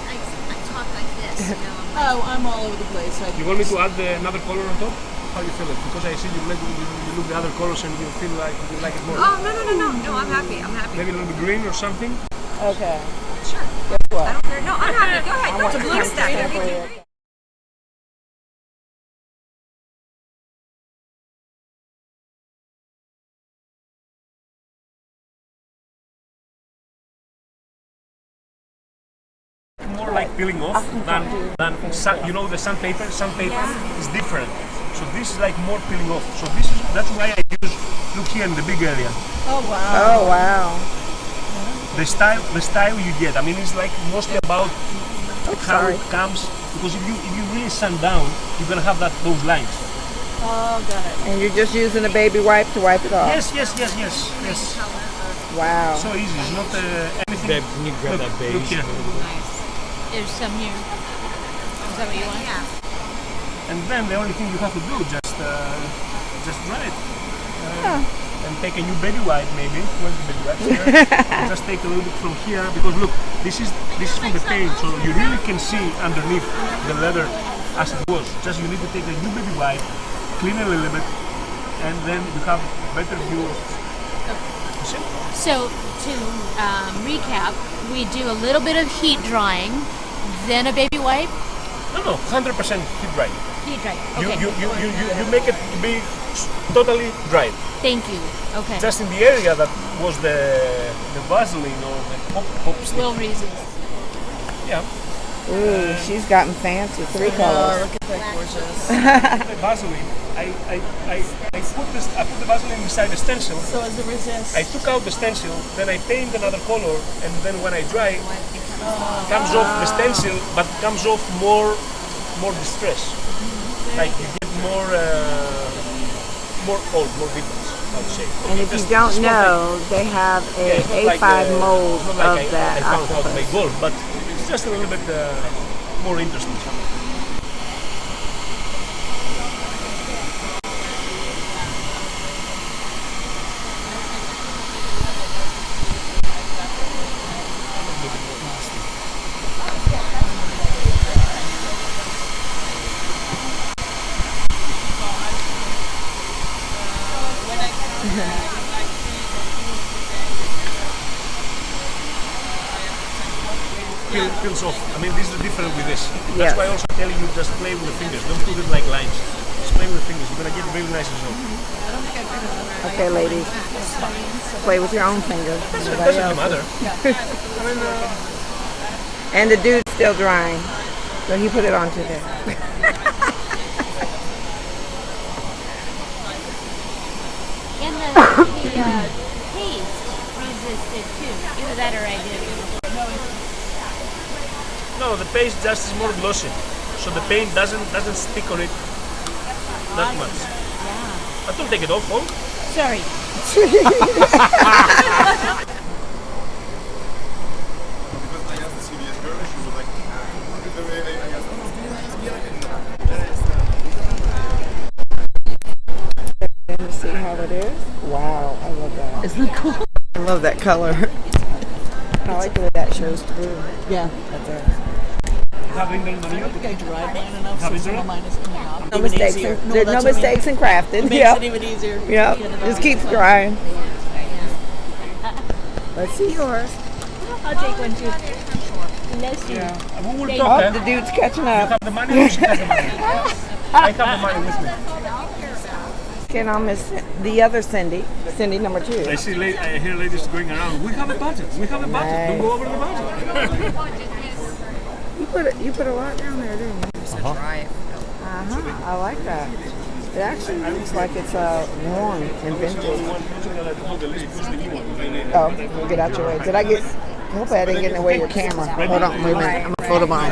talk like this. You know. Oh, I'm all over the place. You want me to add another color on top? How you feel it? Because I see you look the other colors and you feel like you like it more. Oh no! I'm happy. Maybe a little bit green or something. Okay. Sure. Guess what? I don't care. No, I'm happy. Go ahead. I want It's a blue stack. contemporary. More like peeling off than you know the sandpaper. Sandpaper is different. So this is like more peeling off. So that's why I use. Look here in the big area. Oh wow. Oh wow. The style you get. I mean, it's like mostly about how sorry. it comes. Because if you really sand down, you're gonna have those lines. Oh, got it. And you're just using a baby wipe to wipe it off? Yes. Wow. So easy. It's not anything. Babe, can you grab that beige? Look here. There's some here. Is that what you want? Yeah. And then the only thing you have to do just dry it. And take a new baby wipe maybe. Where's the baby wipe? Here. Just take a little bit from here because look, this is from the paint, so you really can see underneath the leather as it was. Just you need to take a new baby wipe, clean it a little bit, and then you have better view. You see? So to recap, we do a little bit of heat drying, then a baby wipe. No, 100% heat dry. Heat dry. Okay. You make it be totally dry. Thank you. Okay. Just in the area that was the Vaseline or the pop stick. Will resist. Yeah. Ooh, she's gotten fancy. 3 colors. Look at that gorgeous. The Vaseline, I put the Vaseline beside the stencil. So as a resist. I took out the stencil, then I paint another color, and then when I dry, it comes off the stencil, but comes off more distress. Like you get more old, more details, I would say. And if you don't know, they have a it's not A5 like, mold it's not like of that I found how to octopus. make gold, but it's just a little bit more interesting. peels off. I mean, this is the difference with this. Yes. That's why I also tell you just play with the fingers. Don't put it like lines. Just play with the fingers. You're gonna get a really nice result. Okay, ladies. Play with your own fingers. It doesn't matter. And the dude's still drying, so he put it onto there. And the paste resisted too. Either that or I did. No, the paste just is more glossy, so the paint doesn't stick on it that much. Yeah. But don't take it off, oh? Sorry. Let me see how it is. Wow, I love that. Isn't it cool? I love that color. I like the way that shows through. Yeah. That does. Have it in I don't think I dried mine enough, Have so it some there? of mine is coming off. No Even mistakes. easier. There's no that's what I mean. mistakes in crafting. It makes Yep. it even easier. Yep. Just keep drying. Let's see yours. I'll take one too. Let's see. We will Thank talk, Oh, the dude's catching You up. have the money, you should have the money. I have the money with me. Can I miss the other Cindy? Cindy number 2. I see, I hear ladies going around. We have a budget. We have a budget. Nice. Don't go over the budget. You put a lot down there, didn't you? I like that. It actually looks like it's worn and vintage. Oh, we'll get out your way. Did I get? I hope I didn't get in the way of your camera. Hold on, wait a minute. I'm gonna photo mine.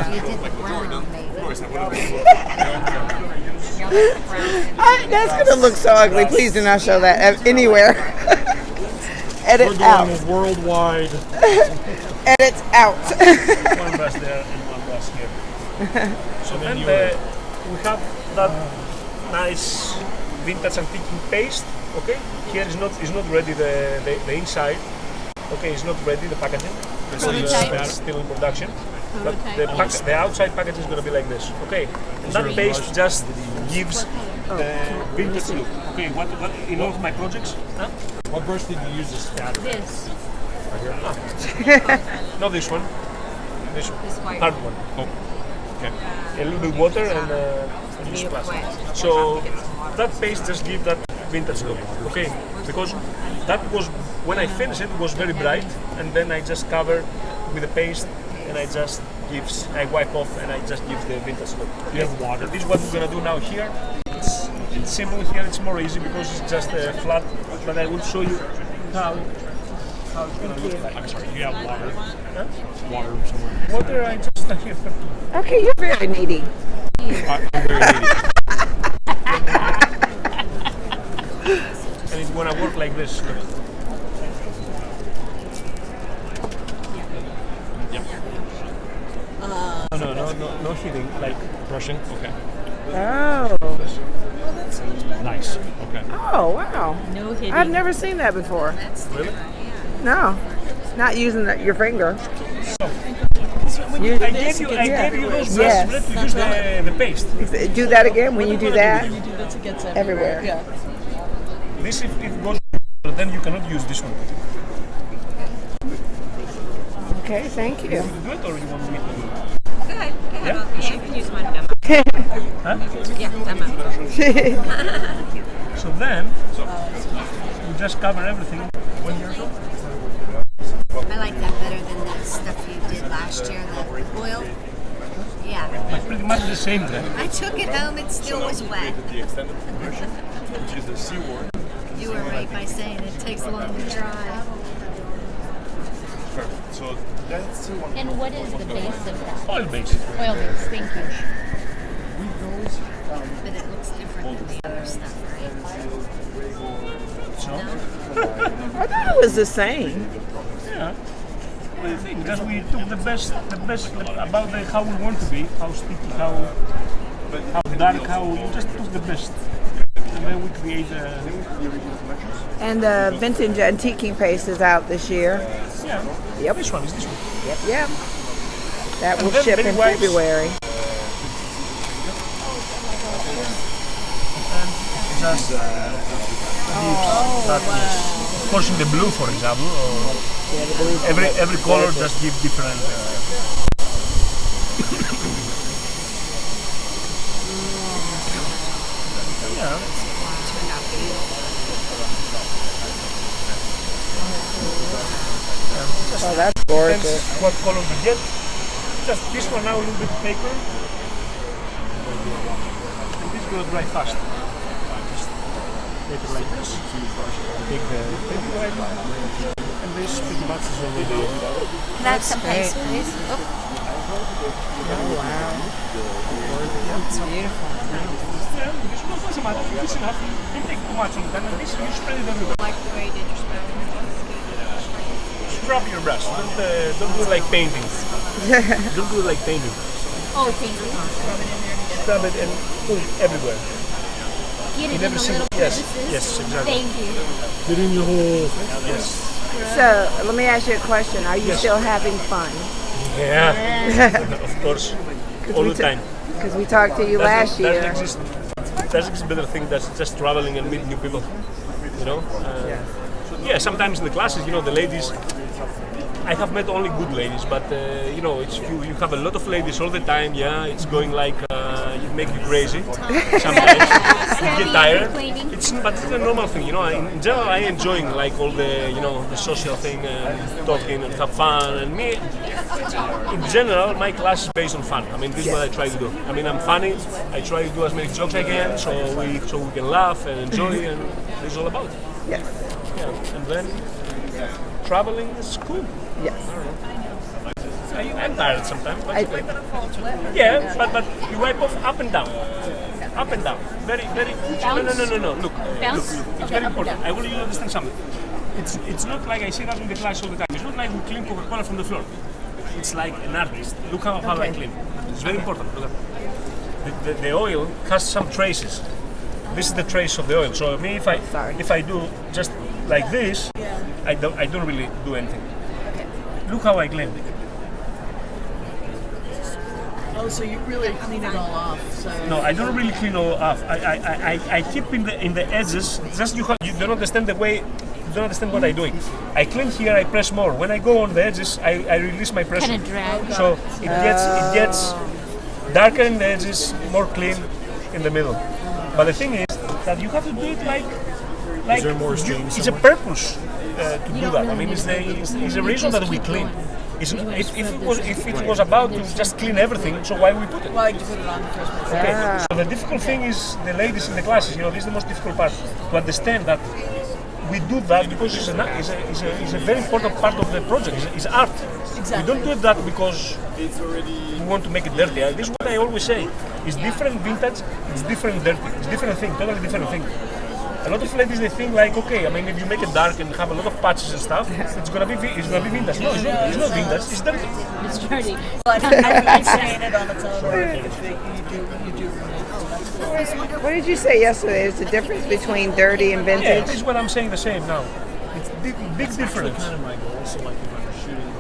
That's gonna look so ugly. Please do not show that anywhere. Edit out. Worldwide. Edit out. One brush there and one brush here. So then we have that nice vintage antiquing paste. Okay, here is not ready the inside. Okay, it's not ready the packaging. It's still in production. But the outside packaging is going to be like this. Okay, and that paste just gives the vintage look. Okay, what in all of my projects? Huh? What brush did you use to scatter? This. Not this one. This white hard one. Oh, okay. A little bit water and you splash. So that paste just gives that vintage look. Okay, because that was when I finished it was very bright, and then I just cover with the paste, and I wipe off, and I just give the vintage look. You have water. This is what we're gonna do now here. It's simple here. It's more easy because it's just flat. But I will show you how it's gonna look like. I'm sorry, you have water. Huh? Water somewhere. Water, I just here. Okay, you're very needy. I'm very needy. And it's gonna work like this. Yep. No hitting, like Brushing. Okay. Oh. Nice. Okay. Oh, wow. No hitting. I've never seen that before. really. No. Not using your finger. I gave you those Yes. brushes to use the paste. Do that again when you do that. When you do this, it gets Everywhere. Yeah. This if it goes, then you cannot use this one. Okay, thank you. You do it or you want me to do it? Go ahead. Yeah? Yeah, you can use my demo. Huh? Yeah, demo. So then, you just cover everything when you're done. I like that better than that stuff you did last year, the oil. Yeah. It's pretty much the same then. I took it home, it still was wet. The extended version, which is the seaworm. You were right by saying it takes long to dry. Perfect. So that's one. And what is the base of that? Oil based. Oil base. Thank you. But it looks different than the other stuff, right? So, I thought it was the same. yeah. What do you think? Just we took the best about how we want to be, how sticky, how dark, how we just took the best. And then we create And the vintage antiquing paste is out this year. yeah. Yep. This one is this one. Yep. That will then ship Betty in White's- February. Just of course in the blue, for example, or every color just give different Oh, that's Depends gorgeous. what color you get. Just this one now a little bit paper. And this is gonna dry fast. Just paper like this. Take the paper right and this pretty much is already. Can I have some paste, please? Oh. Oh, wow. That's beautiful. Yeah, this one doesn't matter. This is enough. Don't take too much on that. And this you spread it everywhere. Like the way you did your spelling. Scrub your brush. Don't do it like painting. Don't do it like painting. Oh, thank you. Scrub it and put it everywhere. Get it in every the single little crevices. yes, exactly. Thank you. Put in your whole yes. So, let me ask you a question. Are you still having fun? Yeah. Of course. All the time. Because we talked to you last year. Doesn't exist better thing than just traveling and meeting new people. You know? Yeah, sometimes in the classes, you know, the ladies, I have met only good ladies, but you know, it's you have a lot of ladies all the time. Yeah, it's going like it makes you crazy. Sometimes you get tired. But it's a normal thing, you know. In general, I enjoying like all the the social thing and talking and have fun. And me, in general, my class is based on fun. I mean, this is what I try to do. I mean, I'm funny. I try to do as many jokes as I can, so we can laugh and enjoy, and this is all about it. Yes. Yeah, and then traveling is cool. Yes. I'm tired sometimes, but it's okay. Yeah, but you wipe off up and down. Up and down. Very. No. Look. It's very important. I want you to understand something. It's not like I say that in the class all the time. It's not like we clean Coca-Cola from the floor. It's like an artist. Look how I clean. It's very important. Look at the oil has some traces. This is the trace of the oil. So me, if I do just like this, I don't really do anything. Look how I clean. Oh, so you really clean it all off? So. No, I don't really clean all off. I keep in the edges. Just you don't understand the way. You don't understand what I'm doing. I clean here. I press more. When I go on the edges, I release my pressure. Kind of drag. So it gets darker in the edges, more clean in the middle. But the thing is that you have to do it like Is there more streams it's a purpose to do that. I mean, it's the reason that we clean. If it was about to just clean everything, so why we put it? Why did you put it on the first place? Okay. So the difficult thing is the ladies in the classes. You know, this is the most difficult part to understand that we do that because it's a very important part of the project. It's art. Exactly. We don't do that because we want to make it dirty. This is what I always say. It's different vintage. It's different dirty. It's different thing. Totally different thing. A lot of ladies they think like, okay, I mean, if you make it dark and have a lot of patches and stuff, it's gonna be vintage. No, it's not vintage. It's dirty. It's dirty. But I'm saying it on its own. You do. What did you say yesterday? There's a difference between dirty and Yeah, vintage? this is what I'm saying the same now. It's big difference. kind of my goal. So like if I'm shooting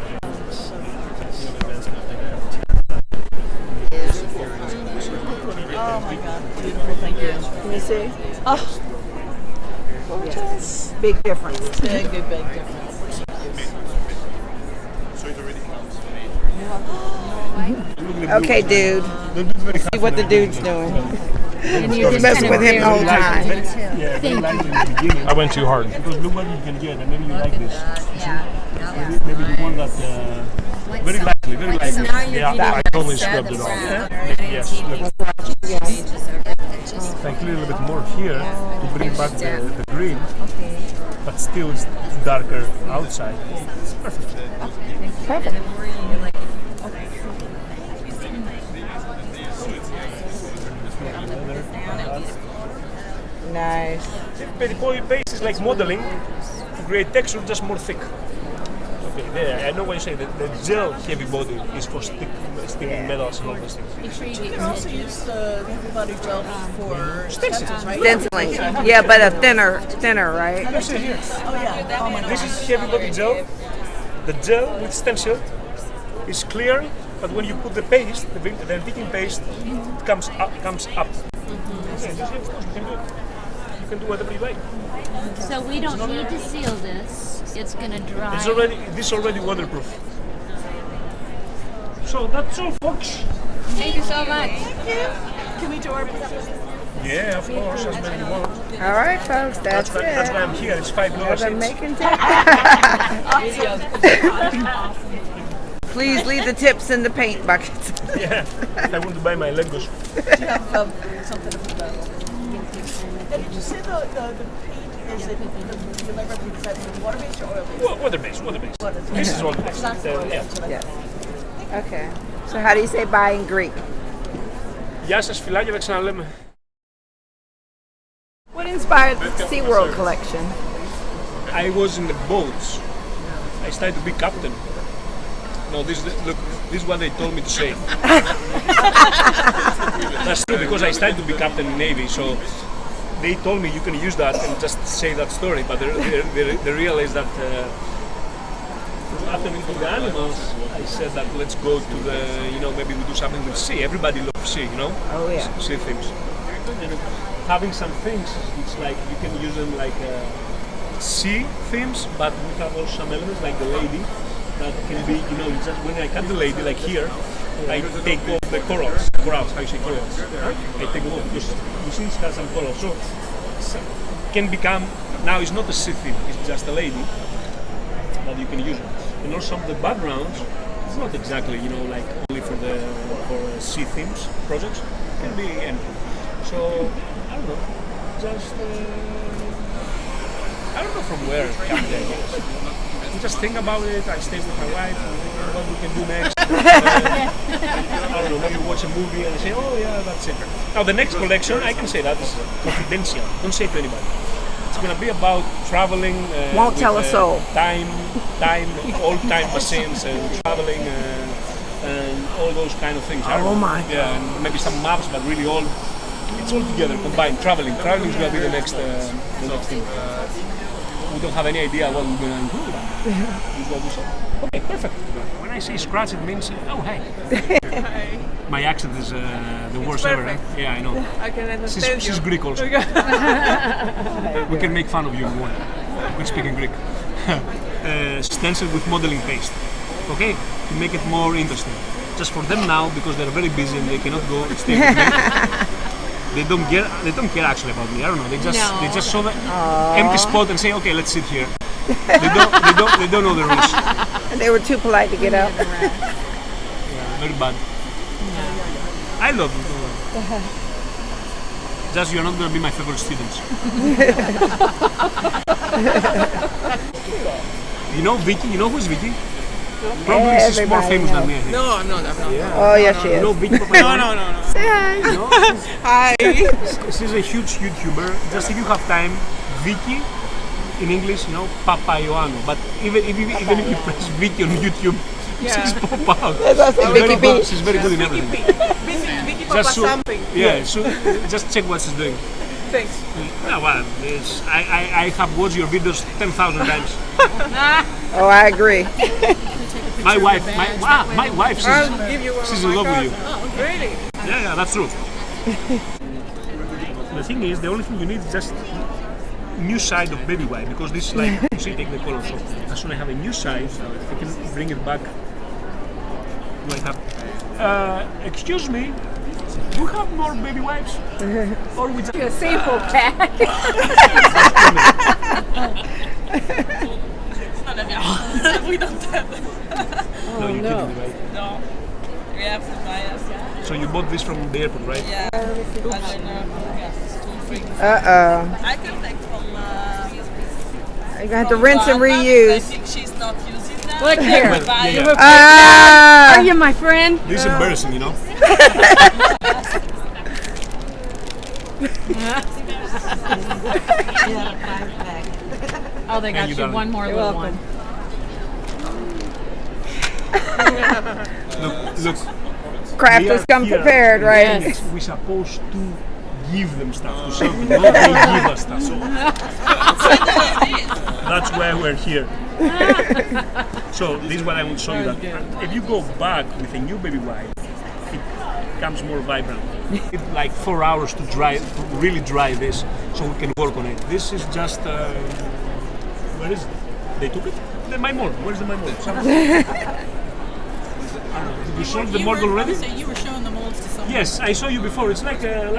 Oh my God, beautiful! Thank you. Can you see? Oh, gorgeous. Big difference. Big difference. Okay, dude. See what the dude's doing. And you're He's just messing kind with of him the whole time. Yeah, very lightly in the beginning. I went too hard. Because look what you can get, and then you like this. Maybe the one that very lightly. Yeah, I totally scrubbed it off. Yes. If I clean a little bit more here to bring back the green, but still it's darker outside. It's perfect. Perfect. Nice. The base is like modeling to create texture, just more thick. Okay, there. I know what you say. The gel heavy body is for sticking metals and all those things. Make sure you You get can also use the heavy body gel for stencils, right? Stenciling. Yeah, but a thinner, right? Let's see here. Oh yeah. Oh my God. This is heavy body gel. The gel with stencil is clear, but when you put the paste, the antiquing paste, it comes up. Okay, this, of course, you can do it. You can do whatever you like. So we don't need to seal this. It's gonna dry. This is already waterproof. So that's all, folks. Thank you so much. Can we do our pickup? Yeah, of course, as many you want. All right, folks, that's it. That's why I'm here. It's $5 Another each. making tip. Please leave the tips in the paint buckets. Yeah, I want to buy my Legos. Do you have something to put that on? Did you say the paint is it you labor water-based or oil-based? Water-based, water-based. This is water-based. Yeah. Yes. Okay. So how do you say bye in Greek? Γεια σας φιλάκια, τα ξαναλέμε. What inspired the SeaWorld collection? I was in the boats. I started to be captain. No, look, this is what they told me to say. That's true because I started to be captain in Navy, so they told me you can use that and just say that story. But the real is that after meeting the animals, I said that let's go to the, maybe we do something with sea. Everybody loves sea, Oh yeah. Sea themes. And having some things, it's like you can use them like sea themes, but we have also some elements like the lady that can be, just when I cut the lady, like here, I take off the corals, how you say corals? I take them off because you see it has some corals. So can become, now it's not a sea theme, it's just a lady, but you can use it. And also some of the backgrounds, it's not exactly, like only for sea themes projects, it can be anything. So, I don't know, just, I don't know from where it comes the ideas. I just think about it, I stay with my wife, what we can do next. I don't know, maybe watch a movie and I say, oh yeah, that's it. Now the next collection, I can say that is confidential, don't say it to anybody. It's going to be about traveling. Won't tell a soul. Old time machines and traveling and all those kind of things. Oh my God. Yeah, and maybe some maps, but really all. It's all together, combined. Traveling is going to be the next thing. We don't have any idea what we're going to do. Okay, perfect. When I say scratch, it means, oh, hey. My accent is the worst ever. Right? Yeah, I know. I can understand She's Greek also. We can make fun of you if you want. We speak in Greek. Stencil with modeling paste. Okay? To make it more interesting. Just for them now, because they're very busy and they cannot go stay with me. They don't care actually about me. I don't know. They just saw the empty spot and say, okay, let's sit here. They don't know the rules. They were too polite to get out. Yeah, very bad. I love it. Just you're not going to be my favorite students. You know Vicky? You know who's Vicky? Probably she's more famous than me, I think. No, I'm not. Yeah. Oh yes, she You is. know Vicky? No. Say hi. No? Hi. She's a huge YouTuber. Just if you have time, Vicky, in English, Papa Ioannou. But even if you press Vicky on YouTube, she's pop out. She's very good in everything. Vicky Papa something. Yeah, so just check what she's doing. Thanks. Yeah, well, I have watched your videos 10,000 times. Oh, I agree. My wife, she's in love with you. Oh, really? Yeah, that's true. The thing is, the only thing you need is just new side of baby wipe, because this is like, you see, take the color. So as soon as I have a new side, I can bring it back. Do I have? Excuse me. Do you have more baby wipes? Or we just A sample pack. We don't have them. no, you're kidding me, right? No. We have to buy us. So you bought this from the airport, right? Yeah. I don't know. Yes, 2, 3. Uh-oh. I can take from. You're gonna have to rinse and I reuse. think she's not using that. Look here. Ah! Are you my friend? This is embarrassing, you know? Oh, they got you, you darling. one more little one. Look. Crafters come here. prepared, right? Yes. We're supposed to give them stuff, to sell them, not they give us stuff. So that's why we're here. So this is what I want to show you, that if you go back with a new baby wipe, it becomes more vibrant. It's like 4 hours to dry, to really dry this, so we can work on it. This is just, where is it? They took it? My mold. Where's my mold? Did you show the mold already? So you were showing the molds to someone Yes, I saw you before. It's like a.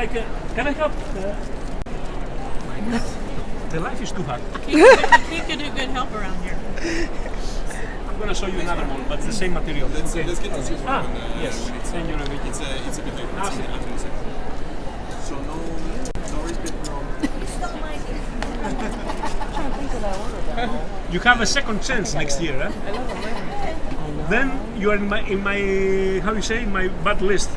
Can I help? The life is too hard. He could do good help around here. I'm gonna show you another one, but it's the same material. Let's get this one. Yes. Thank you, Rebecca. It's a bit like So no respect from. You have a second chance next year, eh? Then you are in my how you say, in my bad list.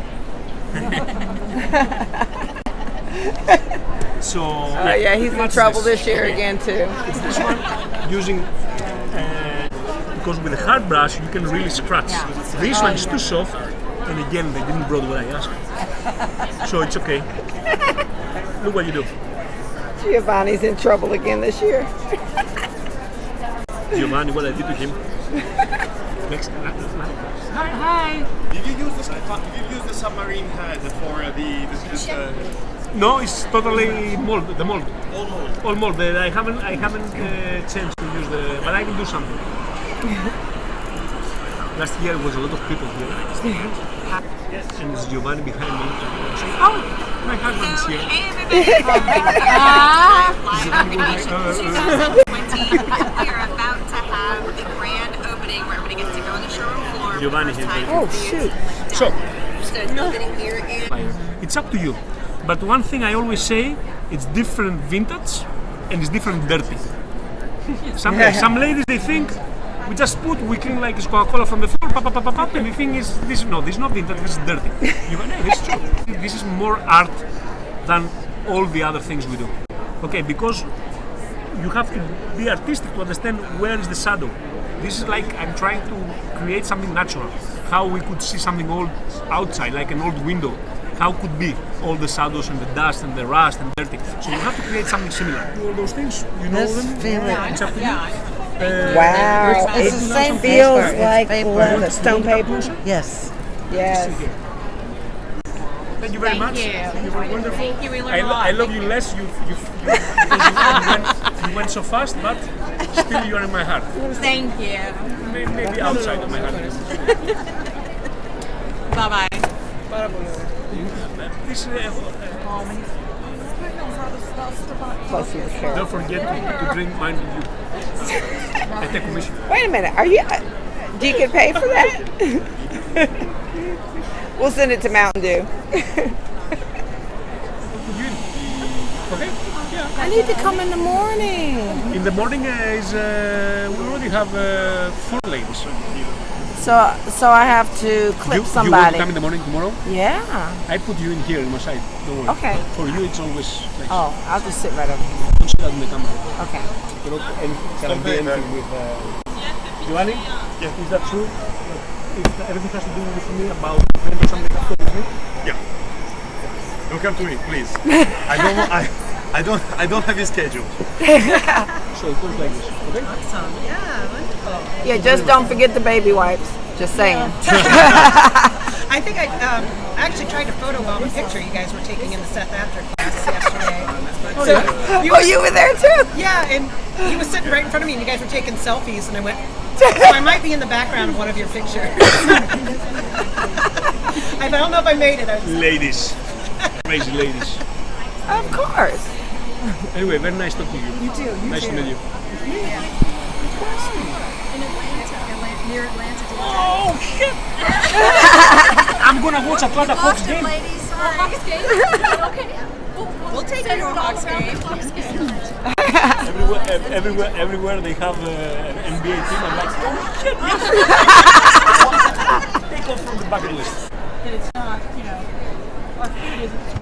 So Yeah, he's in trouble this year again too. It's this one using because with a hard brush you can really scratch. This one is too soft, and again they didn't brought what I asked, so it's okay. Look what you do. Giovanni's in trouble again this year. Giovanni, what I did to him. Next. Hi. Did you use the submarine head for this? No, it's totally mold. The mold. All mold. All mold. I haven't changed to use the, but I can do something. Last year was a lot of people here. And it's Giovanni behind me. Saying, oh, my husband is here. We are about to have the grand opening where everybody gets to go on the showroom floor. Giovanni here. Oh shoot! So, it's opening here and it's up to you. But one thing I always say, it's different vintage and it's different dirty. Some ladies, they think we just we clean like it's Coca-Cola from the floor, and the thing is, this is not vintage, this is dirty. You go, no, this is true. This is more art than all the other things we do. Okay, because you have to be artistic to understand where is the shadow. This is like I'm trying to create something natural. How we could see something old outside, like an old window. How could be all the shadows and the dust and the rust and dirty. So you have to create something similar. Do all those things, you know them. It's up to you. Wow, It's the same feels paper. like It's paper. leather. Stone paper. Yes. Yes. Thank you very much. you. You were wonderful. Thank you, we learned a lot. I love you less. You went so fast, but still you are in my heart. Thank you. Maybe outside of my heart. Bye bye. This, Close to the show. don't forget to drink mine with you. I take commission. Wait a minute. Are you? Do you get paid for that? We'll send it to Mountain Dew. Okay? I need to come in the morning. In the morning we already have 4 ladies. So I have to clip You want somebody. to come in the morning tomorrow? Yeah. I put you in here in my side. Don't worry. Okay. For you, it's always like Oh, I'll just sit right over here. don't sit out in the camera. Okay. You know, and can I be anything with Giovanni? Yeah. Is that true? If everything has to do with me about vendor something has to do with me? Yeah. Don't come to me, please. I don't have his schedule. So it goes like this. Okay? Awesome. Yeah, wonderful. Yeah, just don't forget the baby wipes. Just saying. I think I actually tried to photobomb a picture you guys were taking in the Seth After class yesterday. So You were there too. yeah, and he was sitting right in front of me, and you guys were taking selfies, and I went, so I might be in the background of one of your pictures. I don't know if I made it. Ladies. Crazy ladies. Of course. Anyway, very nice talking to you. You too. Nice to meet you. Near Atlanta. Oh shit! I'm gonna watch Atlanta Hawks game. We'll take you to a Hawks game. Everywhere they have an NBA team. I'm like, oh shit! Yes. Take off from the bucket list. And it's not, our food isn't